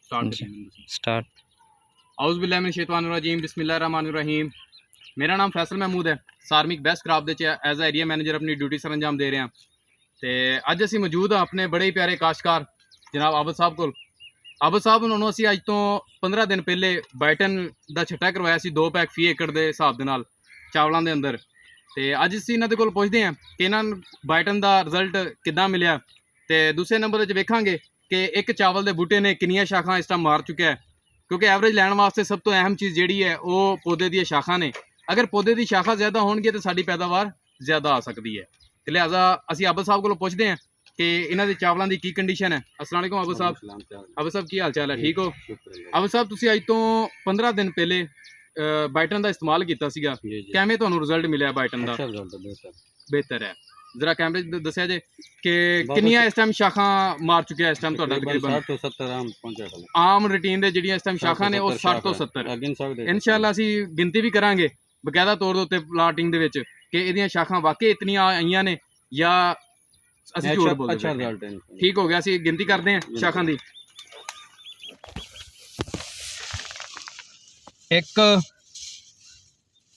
Start. आउज़ बिल्लाहि मिन शैतानिर रजीम बिस्मिल्लाहिर रहमानिर रहीम। मेरा नाम फैसल महमूद है। सार्मिक बेस्ट क्रॉप दे एज एरिया मैनेजर अपनी ड्यूटी सर अंजाम दे रहे हैं। तो अज असी मौजूद हाँ अपने बड़े ही प्यारे काश्तकार जनाब आबद साहब को। आबद साहब उन्होंने असी अज तो 15 दिन पहले बाइटन का छट्टा करवाया सी 2 पैक फी एकड़ के हिसाब के नाल चावलों के अंदर। तो अज असी इन्होंने को पुछते हैं कि इन्होंने बाइटन का रिजल्ट किद्दां मिलिया। तो दूसरे नंबर वेखांगे कि एक चावल के बूटे ने कितनियां शाखा इस टाइम मार चुका है, क्योंकि एवरेज लैन वास्ते सब तो अहम चीज़ जी है वो पौधे दी शाखा ने। अगर पौधे की शाखा ज़्यादा होगी तो साड़ी पैदावार ज़्यादा आ सकती है। तो लिहाजा असी आबद साहब को पुछते हैं कि इन्हों के चावलों की कंडीशन है। अस्सलाम वालेकुम आबद साहब। आबद साहब की हाल चाल है? ठीक हो आबद साहब? तुसीं अज तो 15 दिन पहले बाइटन का इस्तेमाल किया सीगा, किवें तुहानूं रिजल्ट मिलिया बाइटन का? बेहतर है। जरा कैमरे दस्या जे कि कितनियां इस टाइम शाखा मार चुके हैं इस टाइम तुहाडा? तकरीबन 60 तो 70 आम पहुंचा। आम रूटीन दे जिहड़ियां इस टाइम शाखा ने वो 60 तो 70 इंशाअल्लाह असी गिनती भी करांगे बकायदा तौर दे उत्ते प्लाटिंग दे विच कि इहदियां शाखा वाकई इतनियां आईयां ने या असी झूठ बोलदे। अच्छा रिजल्ट है, ठीक हो गया। असी गिनती करते हैं शाखा दी। 1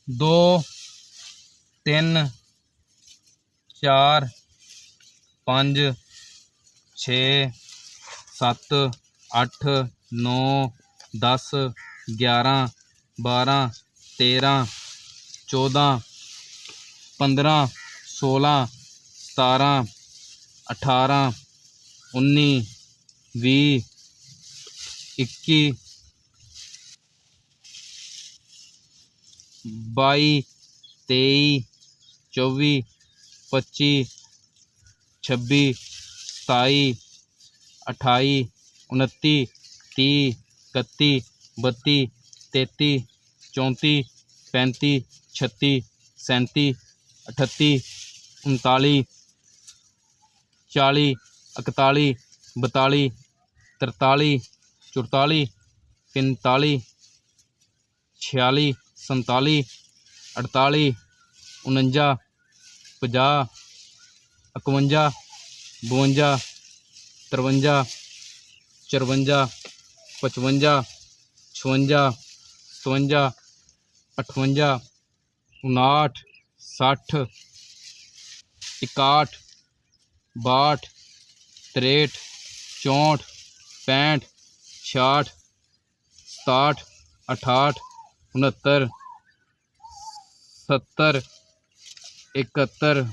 2 3 4 5 6 7 8 9 10 11 12 13 14 15 16 17 18 19 20 21 22 23 24 25 26 27 28 29 30 31 32 33 34 35 36 37 38 39 40 41 42 43 44 45 46 47 48 49 50 51 52 53 54 55 56 57 58 59 60 61 62 63 64 65 66 67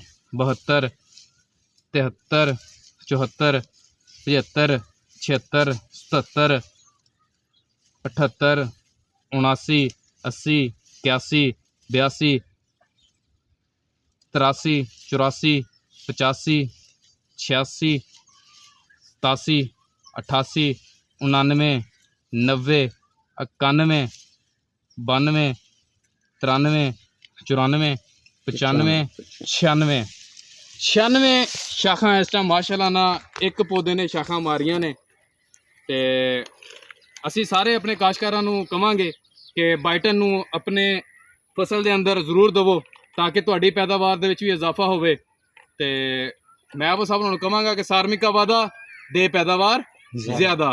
68 69 70 71 72 73 74 75 76 77 78 79 80 81 82 83 84 85 86 सतासी 88 99 90 91 92 93 94 95 96 96 शाखा इस टाइम माशाअल्लाह ना एक पौधे ने शाखा मारियां ने। ते असी सारे अपने काश्तकारां नूं कहांगे कि बाइटन नूं अपने फसल के अंदर जरूर दवो ताकि तुहाडी पैदावार दे विच भी इजाफा होवे। ते मैं आबद साहब नूं कहांगा कि सार्मिक का वादा दे पैदावार ज़्यादा।